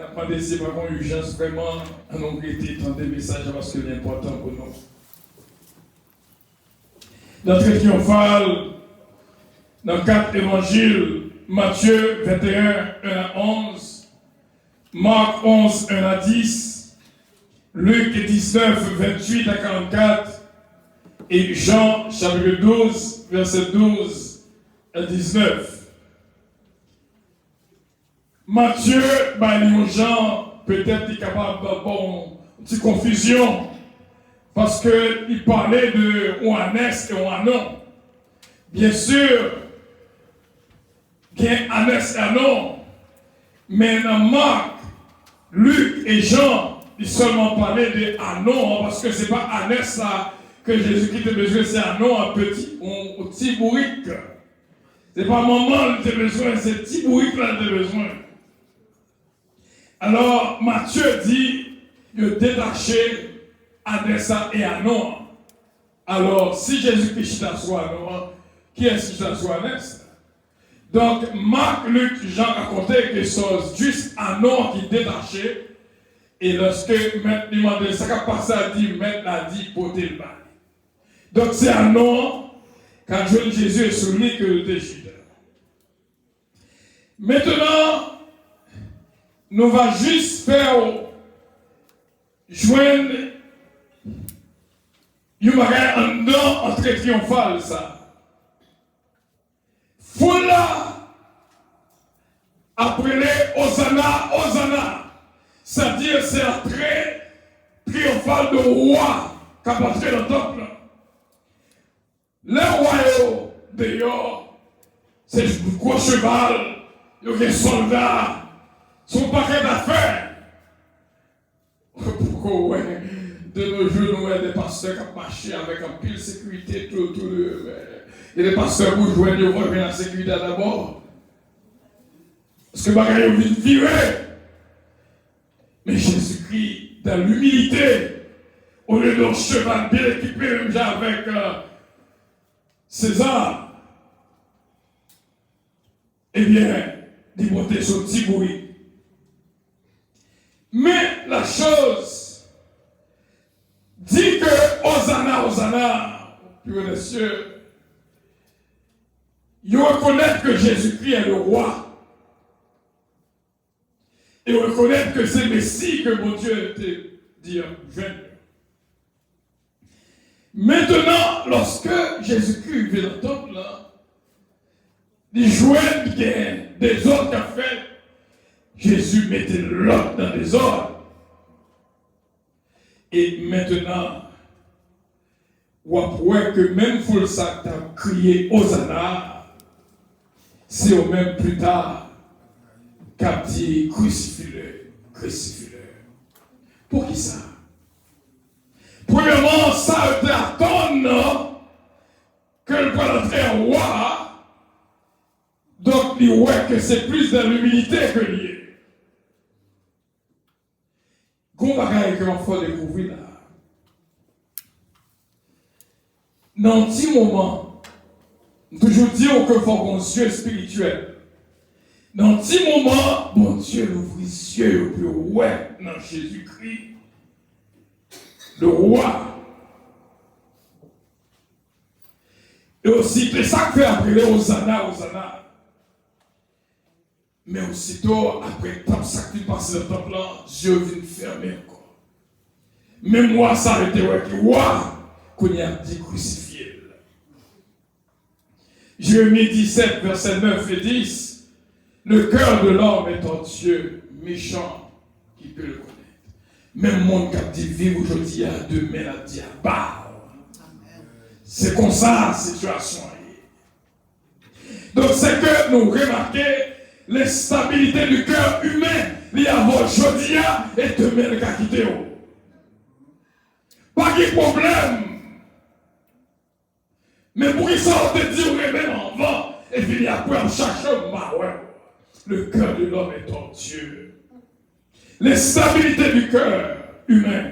a pas d'essayer par contre urgence vraiment à nous arrêter tant des messages parce que c'est important pour nous. L'entrée triomphale dans 4 évangiles, Matthieu 21, 1 à 11, Marc 11, 1 à 10, Luc 19, 28 à 44, et Jean chapitre 12, verset 12 à 19. Matthieu, Jean, peut-être est capable d'avoir une petite confusion, parce qu'il parlait de Oannès et Oanon. Bien sûr, il y a Annès et Anon, mais dans Marc, Luc et Jean, ils seulement parlaient de Anon, parce que ce n'est pas Annès là que Jésus-Christ a besoin, c'est Anon, un petit bourrique. Ce n'est pas maman qui a besoin, c'est petit bourrique là qui a besoin. Alors, Matthieu dit, il a détaché Annès et Anon. Alors, si Jésus-Christ soit Anon, qui est-ce qui soit Annès? Donc, Marc, Luc, Jean racontaient que c'est juste Anon qui détaché. Et lorsque Maître demandait, ça qu'a passé à dire, Maître a dit, porter le bail. Donc, c'est Anon, quand Jésus est soumis, que le déchire. Maintenant, nous va juste faire joindre une bagage en dedans, entrée triomphale, ça. Foula, appelez Hosanna, Hosanna. C'est-à-dire, c'est l'entrée triomphale de roi qui a passé dans le temple. Les royaumes, d'ailleurs, c'est un gros cheval, il y a des soldats. Son paquet d'affaires. Pourquoi, ouais, de nos jours, nous avons des pasteurs qui marchent avec un pile de sécurité, et les pasteurs bourgeois, ils vont la sécurité d'abord. Parce que bagaille vient virer. Mais Jésus-Christ, dans l'humilité, au lieu d'un cheval bien équipé, même déjà avec César, eh bien, il montait son petit bruit. Mais la chose dit que Hosanna, Hosanna, plus les cieux, ils reconnaissent que Jésus-Christ est le roi. Et reconnaissent que c'est le Messie que mon Dieu était dit venir. Maintenant, lorsque Jésus-Christ vient dans le temple, il jouait des ordres qu'a fait. Jésus mettait l'ordre dans les ordres. Et maintenant, on voit que même pour ça, tu as crié Hosanna, c'est au même plus tard qu'a dit crucifie-le, crucifie-le. Pour qui ça? Premièrement, ça te attend que le palantin en roi. Donc, il voit que c'est plus de l'humilité que lié. Qu'on va que l'on faut découvrir là. Dans un petit moment, toujours dire que faut bon Dieu spirituel. Dans un petit moment, bon Dieu ouvre les yeux pour ouais dans Jésus-Christ, le roi. Et aussi, c'est ça que fait appeler Hosanna, Hosanna. Mais aussitôt, après le temps, ça qui passe le temple là, Dieu vient fermer encore. Mais moi, ça a été ouais, qu'on y a dit crucifié. Jérémie 17, verset 9 et 10. Le cœur de l'homme est un Dieu méchant qui peut le connaître. Même monde qui a dit vivre aujourd'hui, demain, a dit bah. C'est comme ça la situation. Donc, c'est que nous remarquons l'instabilité du cœur humain, il y a aujourd'hui et demain le cas quitté. Pas de problème. Mais pour qu'ils sortent de dire même en vent, et puis après on cherche le cœur de l'homme est en Dieu. L'instabilité du cœur humain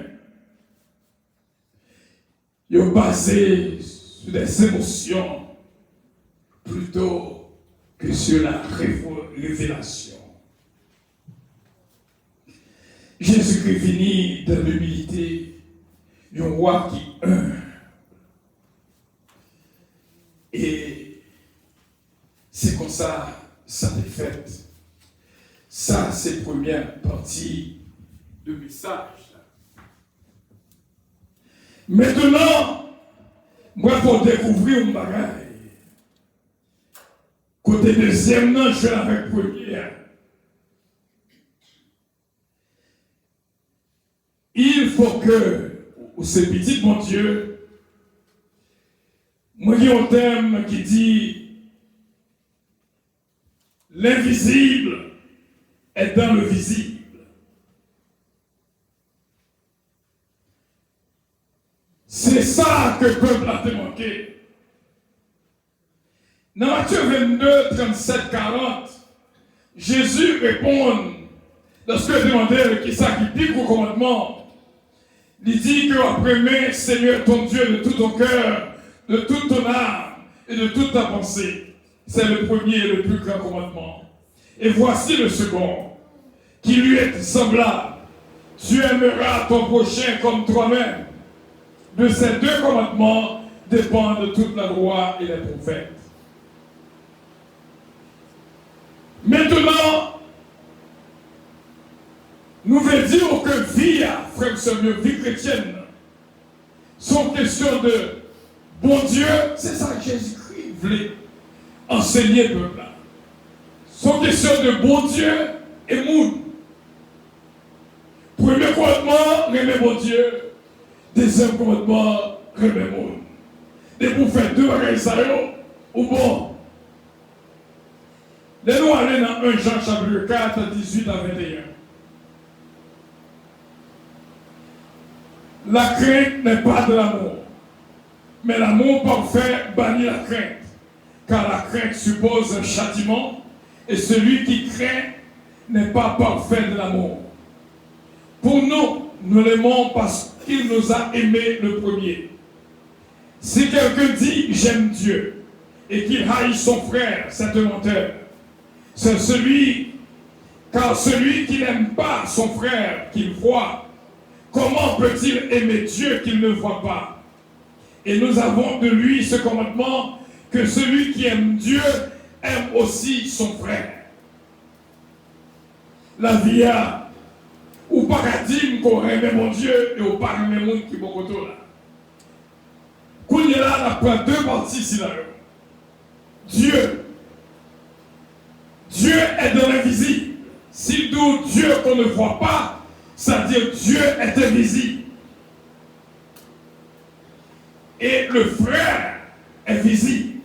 est basée sur des émotions plutôt que sur la révélation. Jésus-Christ finit dans l'humilité, un roi qui humble. Et c'est comme ça, ça est fait. Ça, c'est la première partie du message. Maintenant, moi, il faut découvrir un bagage. Côté deuxième, non, je vais avec première. Il faut que, ces petits, mon Dieu, moi, il y a un thème qui dit l'invisible est dans le visible. C'est ça que le peuple a manqué. Dans Matthieu 22, 37, 40, Jésus répond, lorsque demandait qui ça qui pique au commandement, il dit que après Seigneur ton Dieu de tout ton cœur, de toute ton âme et de toute ta pensée. C'est le premier et le plus grand commandement. Et voici le second, qui lui est semblable. Tu aimeras ton prochain comme toi-même. De ces deux commandements dépendent toute la loi et les prophètes. Maintenant, nous voulons dire que vie, frère et vie chrétienne, sont questions de bon Dieu, c'est ça que Jésus-Christ voulait enseigner le peuple. Sont questions de bon Dieu et monde. Premier commandement, remet bon Dieu. Deuxième commandement, remet monde. Et pour faire deux bagages ça, ou bon. Nous allons dans 1 Jean chapitre 4, 18 à 21. La crainte n'est pas de l'amour, mais l'amour parfait bannit la crainte, car la crainte suppose un châtiment, et celui qui craint n'est pas parfait de l'amour. Pour nous, nous l'aimons parce qu'il nous a aimés le premier. Si quelqu'un dit « j'aime Dieu » et qu'il haït son frère, c'est un menteur. C'est car celui qui n'aime pas son frère qu'il voit, comment peut-il aimer Dieu qu'il ne voit pas? Et nous avons de lui ce commandement que celui qui aime Dieu aime aussi son frère. La vie a, ou pas dire qu'on aime mon Dieu et ou pas aimer mon qui est beaucoup là. Quand il est là, on a deux parties ici là. Dieu. Dieu est dans l'invisible. S'il dit Dieu qu'on ne voit pas, c'est-à-dire Dieu est invisible. Et le frère est visible.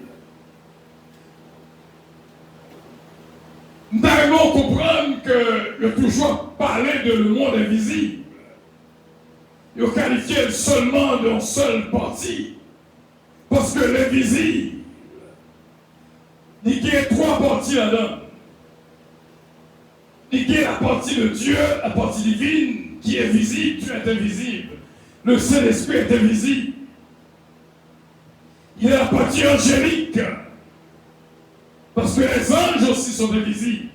Nous devons comprendre que je toujours parlé de le monde invisible. Il qualifié seulement d'une seule partie. Parce que l'invisible, il y a trois parties là-dedans. Il y a la partie de Dieu, la partie divine, qui est visible, Dieu est invisible. Le Saint-Esprit est invisible. Il y a la partie angélique. Parce que les anges aussi sont invisibles.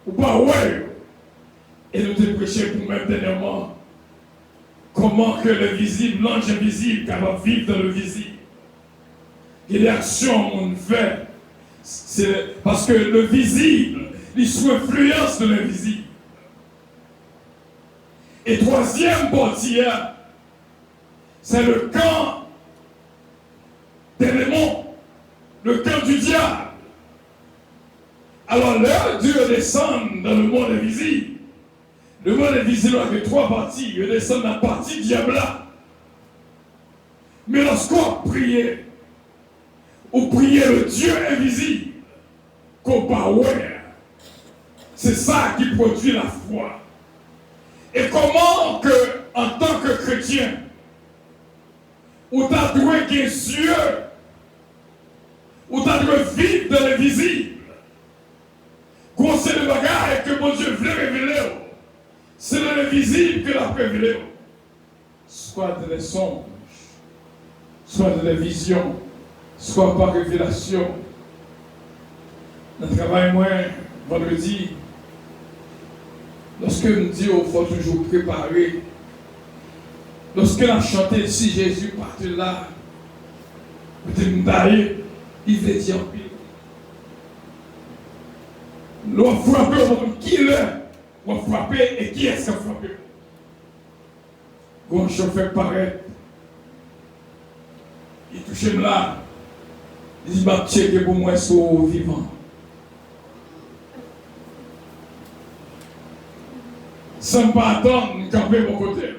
Ou pas, ouais. Et nous te prêchons pour même dernièrement comment que le visible, l'ange invisible, capable de vivre dans le visible. Et les actions qu'on fait, c'est parce que le visible, il sous influence de l'invisible. Et troisième partie, c'est le camp des démons, le camp du diable. Alors là, Dieu descend dans le monde invisible. Le monde invisible a trois parties. Il descend dans la partie diable. Mais lorsqu'on prie, on prie le Dieu invisible, qu'on parle. C'est ça qui produit la foi. Et comment que, en tant que chrétien, on t'a doué qui est Dieu, on t'a doué vivre dans l'invisible. Quand c'est le bagage que mon Dieu voulait révéler, c'est dans l'invisible que l'a révélé. Soit de les songes, soit de les visions, soit par révélation. Dans le travail, moi, vendredi, Lorsque nous disons qu'il faut toujours préparer, lorsque l'on chanté si Jésus partait là, il veut dire pire. L'on frappe au monde qui l'est, on frappe et qui est-ce qui a frappé? Quand je fais paraître, il touche là, il dit, ma tchèque pour moi, sont vivant. Sans pas attendre, nous camper mon côté.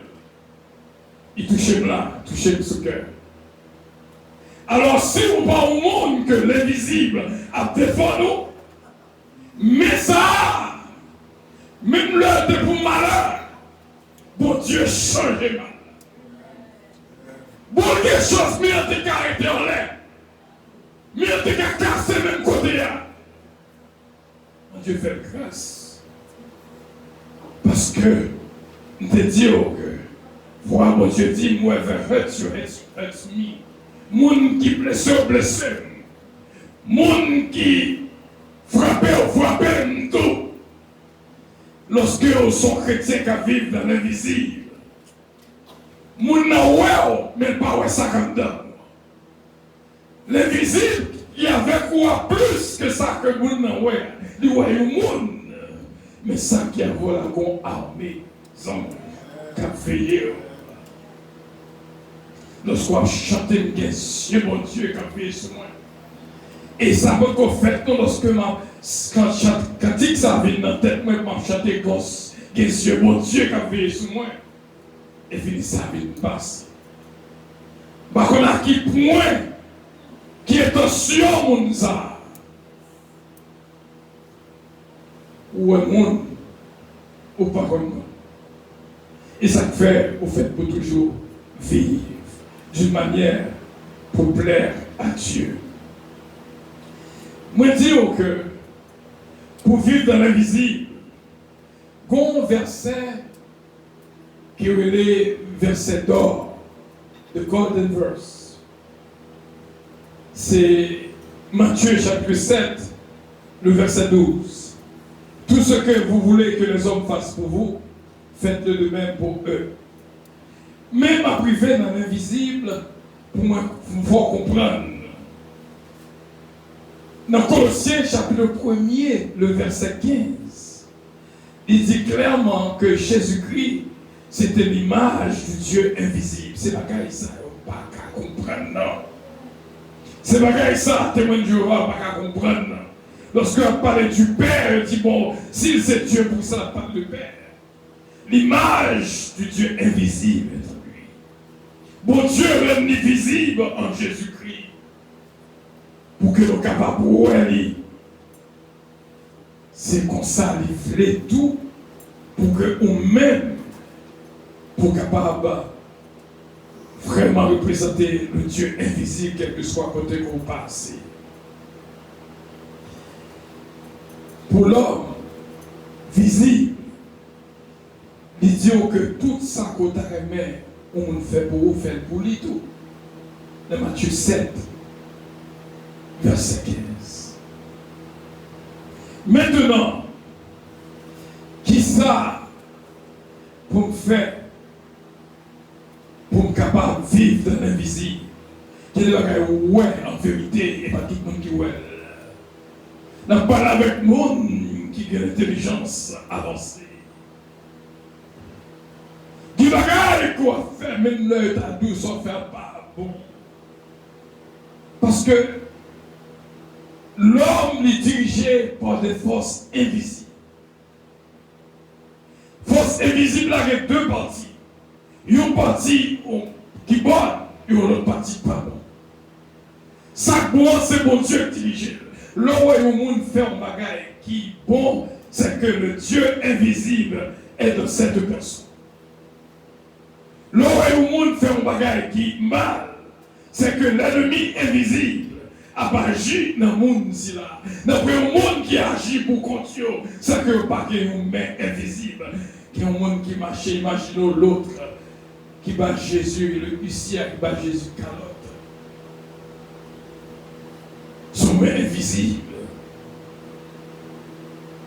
Il touche là, touche ce cœur. Alors, si vous pas au monde que l'invisible a défendu, mais ça, même l'heure de pour malheur, bon Dieu change mal. Bon quelque chose, mais on t'a arrêté en l'air. Mais on t'a cassé même côté là. Mon Dieu fait grâce. Parce que, on te dit que, voilà, mon Dieu dit, moi, hurt me. Moun qui blessé, moun qui frappé, tout. Lorsque on sont chrétiens qui vivent dans l'invisible, moun n'a ouais, mais pas ouais ça comme dans. L'invisible, il y avait quoi plus que ça que moun n'a ouais. Il y a eu moun, mais ça qui a volé la armée, zombies, qui a veillé. Lorsqu'on chante une question, mon Dieu, qui a veillé sur moi. Et ça m'a fait lorsque quand ça vient dans la tête, moi, je chante une question, mon Dieu, qui a veillé sur moi. Et fini, ça vient passer. Par contre, à qui point, qui est attention, mon ça. Ou un monde, ou pas comme moi. Et ça fait, au fait, pour toujours vivre d'une manière pour plaire à Dieu. Moi, je dis que pour vivre dans l'invisible, il y a un verset qui est le verset d'or, the golden verse. C'est Matthieu chapitre 7, le verset 12. Tout ce que vous voulez que les hommes fassent pour vous, faites-le de même pour eux. Même à priver dans l'invisible, pour moi, il faut comprendre. Dans Colossiens chapitre 1er, le verset 15, il dit clairement que Jésus-Christ, c'était l'image du Dieu invisible. C'est pas ça, on ne peut pas comprendre, non. C'est pas ça, témoin de Jéhovah, on ne peut pas comprendre. Lorsqu'on parle du Père, il dit, bon, s'il c'est Dieu pour ça, pas de Père. L'image du Dieu invisible est en lui. Bon Dieu rend visible en Jésus-Christ. Pour que nous capables de voir. C'est comme ça, il voulait tout pour que nous-mêmes, pour capable vraiment représenter le Dieu invisible, quel que soit côté qu'on passe. Pour l'homme visible, il dit que tout ça qu'on a aimé, on fait pour vous, fait pour lui tout. Dans Matthieu 7, verset 15. Maintenant, qui ça pour me faire, pour me capable de vivre dans l'invisible, qui est là, ouais, en vérité, et pas tout le monde qui ouais. On parle avec le monde qui a l'intelligence avancée. Qui va regarder quoi faire, même l'œil à doux sans faire pas bon. Parce que l'homme est dirigé par des forces invisibles. Forces invisibles, il y a deux parties. Une partie qui est bonne et une autre partie qui n'est pas bonne. Ça, bon, c'est bon Dieu qui dirige. Là où le monde fait un bagage qui est bon, c'est que le Dieu invisible est dans cette personne. Là où le monde fait un bagage qui est mal, c'est que l'ennemi invisible a agi dans le monde ici là. D'après un monde qui agit pour continuer, c'est que pas une main invisible. Il y a un monde qui marche, imaginons l'autre qui bat Jésus, le huissier qui bat Jésus calotte. Son main invisible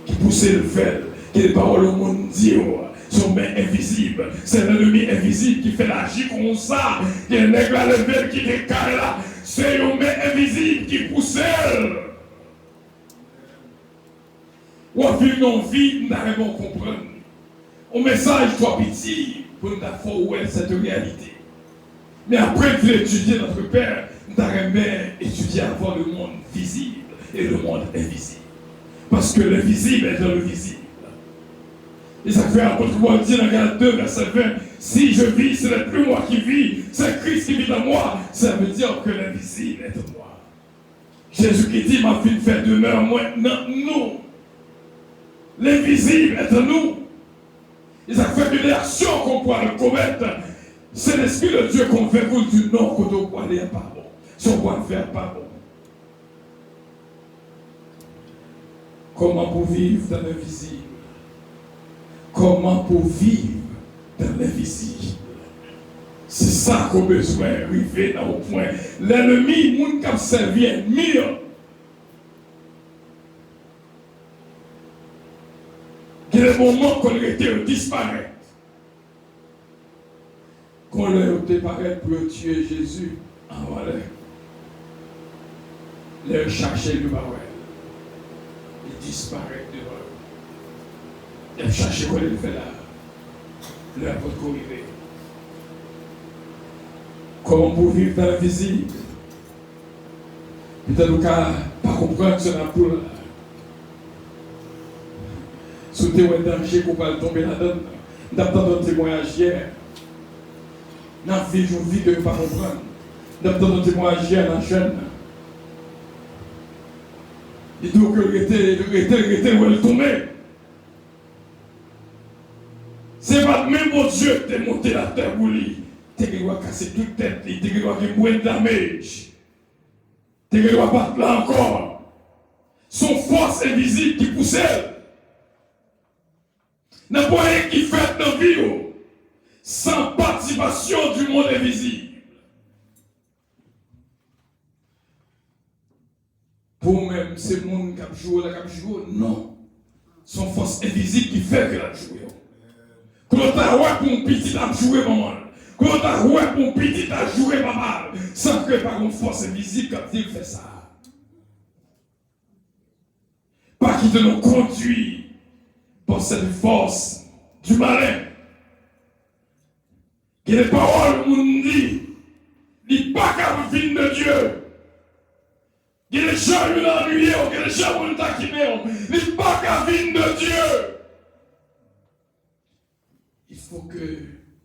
qui poussait le fel, Quelle parole au monde dit, son main invisible. C'est l'ennemi invisible qui fait l'agir comme ça. Il y a un nègre à lever qui décale là. C'est une main invisible qui pousse elle. Ou à vivre nos vies, nous n'arrivons à comprendre. Un message trop petit pour nous faire cette réalité. Mais après de l'étudier, notre Père, nous avons étudier avant le monde visible et le monde invisible. Parce que l'invisible est dans le visible. Et ça fait apôtre Paul dit dans Galates 2, verset 20, si je vis, ce n'est plus moi qui vis, c'est Christ qui vit en moi. Ça veut dire que l'invisible est en moi. Jésus-Christ dit, ma fille fait demeure maintenant nous. L'invisible est en nous. Et ça fait une action qu'on pourra le commettre. C'est l'Esprit de Dieu qu'on fait pour du non qu'on doit aller pas bon. Si on doit faire pas bon. Comment pour vivre dans l'invisible? Comment pour vivre dans l'invisible? C'est ça qu'on a besoin d'arriver dans le point. L'ennemi, moun qui a servi ennemi. Il y a des moments qu'on était disparaître. Qu'on leur disparaît pour tuer Jésus en valeur. Leur chercher le barrel. Il disparaît devant eux. Il chercher quoi il fait là. Leur apôtre corriger. Comment pour vivre dans l'invisible? Peut-être nous ne pas comprendre ce n'a pas. Sous tes danger qu'on va tomber là-dedans. Nous avons entendu un témoignage hier. Nous avons vécu une vie que nous ne pas comprendre. Nous avons entendu un témoignage hier dans la chaîne. Il dit que était où elle tombait. C'est pas même mon Dieu qui t'a monté la terre pour lui. Tu dois casser toute tête, tu dois faire moins de damage. Tu dois battre là encore. Son force invisible qui poussait. N'a pas rien qui fait dans la vie sans participation du monde invisible. Pour même ces monde qui a joué, non. Son force invisible qui fait que la joué. Quand on a ouais pour un petit a joué maman. Quand on a ouais pour un petit a joué pas mal. Sans que par une force invisible quand il fait ça. Pas qu'il te nous conduit par cette force du malin. Que les paroles nous disent, il n'est pas qu'à venir de Dieu. Que les gens nous ennuyent, que les gens nous taquinent, il n'est pas qu'à venir de Dieu. Il faut que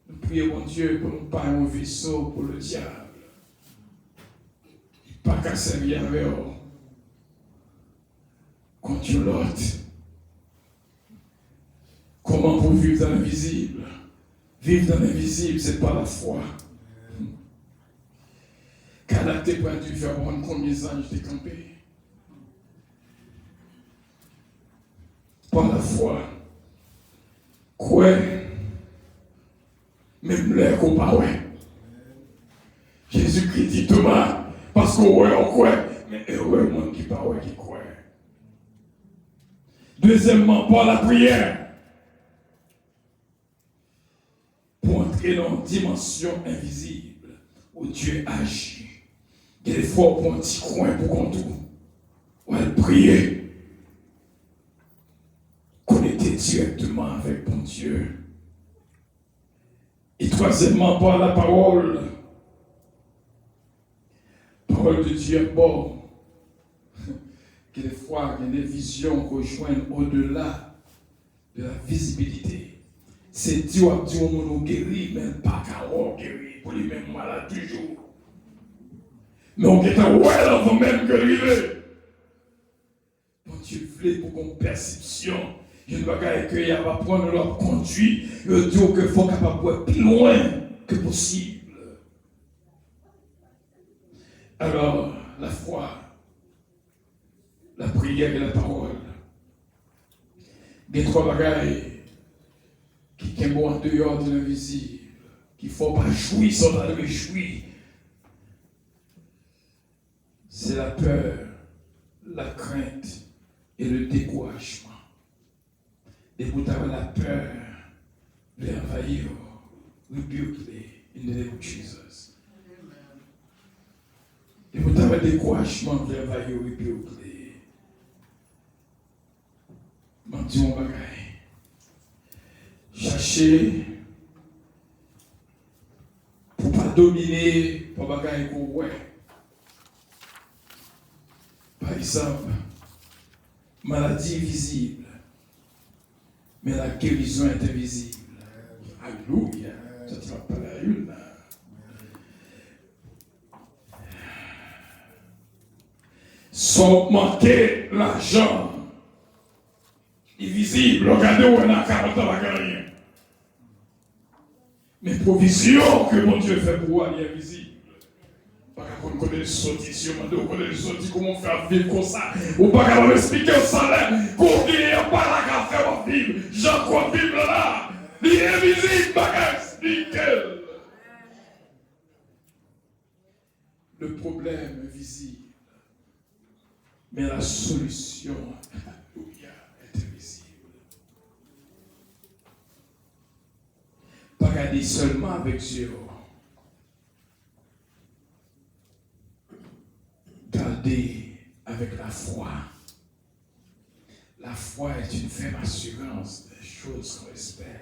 nous prions Dieu pour nous pas un vaisseau pour le diable. Il n'est pas qu'à servir avec eux. Contre l'autre. Comment pour vivre dans l'invisible? Vivre dans l'invisible, c'est pas la foi. Car t'es pas dû faire voir combien d'anges t'es campé. Pas la foi. Quoi? Même l'air qu'on pas ouais. Jésus-Christ dit Thomas, parce qu'on ouais, on croit, mais heureux monde qui pas ouais, qui croit. Deuxièmement, par la prière. Pour entrer dans une dimension invisible où Dieu agit. Il y a des fois pour un petit coin pour qu'on trouve. On va prier. Connecter directement avec mon Dieu. Et troisièmement, par la parole. Parole de Dieu est bon. Que des fois, il y a des visions qu'on rejoignent au-delà de la visibilité. C'est Dieu qui nous guérit, mais pas qu'à guérir pour les mêmes malades toujours. Mais on est ouais avant même que river. Donc Dieu voulait pour qu'on perception. Je ne veux pas qu'il va prendre leur conduit. Le Dieu qu'il faut capable de plus loin que possible. Alors, la foi, la prière et la parole. Les trois bagailles qui sont en dehors de l'invisible, qu'il ne faut pas jouir sans la réjouir. C'est la peur, la crainte et le découragement. Et vous avez la peur de l'envahir. Rebuke in the name of Jesus. Et vous avez le découragement de l'envahir. Rebuke. Menti mon bagaille. Cherchez pour ne pas dominer pour bagaille qu'on voit. Par exemple, maladie visible, mais la guérison est invisible. Alléluia. Ça ne va pas la une. Sans manquer l'argent. Invisible, regardez où on a 40 ans, rien. Mais provision que mon Dieu fait pour vous, elle est invisible. Parce qu'on connaît les sorties, on connaît les sorties, comment faire vivre comme ça. Ou pas qu'à m'expliquer au salaire, qu'on n'y a pas la qu'à faire vivre. J'en crois vivre là. Il est invisible, pas qu'à expliquer. Le problème est visible. Mais la solution, alléluia, est invisible. Pas regarder seulement avec Dieu. Gardez avec la foi. La foi est une ferme assurance des choses qu'on espère.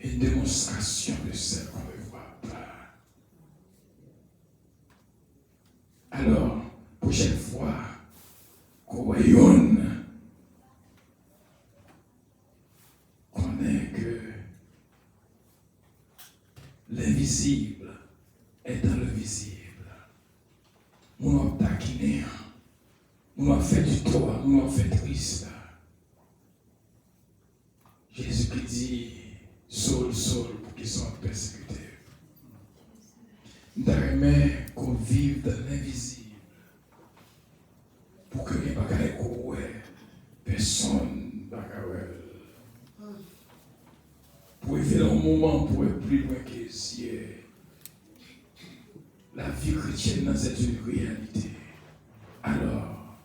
Une démonstration de celles qu'on ne voit pas. Alors, prochaine fois, qu'on rayonne, qu'on est que l'invisible est dans le visible. On a taquiné, on a fait du tort, on a fait triste. Jésus qui dit, Saul, Saul, pour qu'ils soient persécutés. D'aimer qu'on vive dans l'invisible. Pour que les bagailles couaient, personne bagaille. Pour éviter un moment pour être plus loin que les cieux. La vie chrétienne, c'est une réalité. Alors,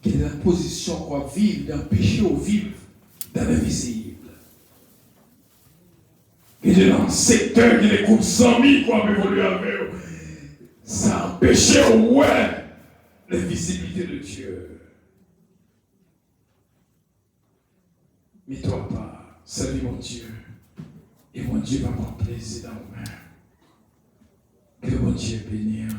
qu'il y a une position qu'on vive, d'un péché au vivre, dans l'invisible. Il y a un secteur qui est comme 100 000 qu'on évolue avec. Ça empêche ouais l'invisibilité de Dieu. Mais toi pas, salue mon Dieu. Et mon Dieu va prendre plaisir dans nos mains. Que mon Dieu bénisse.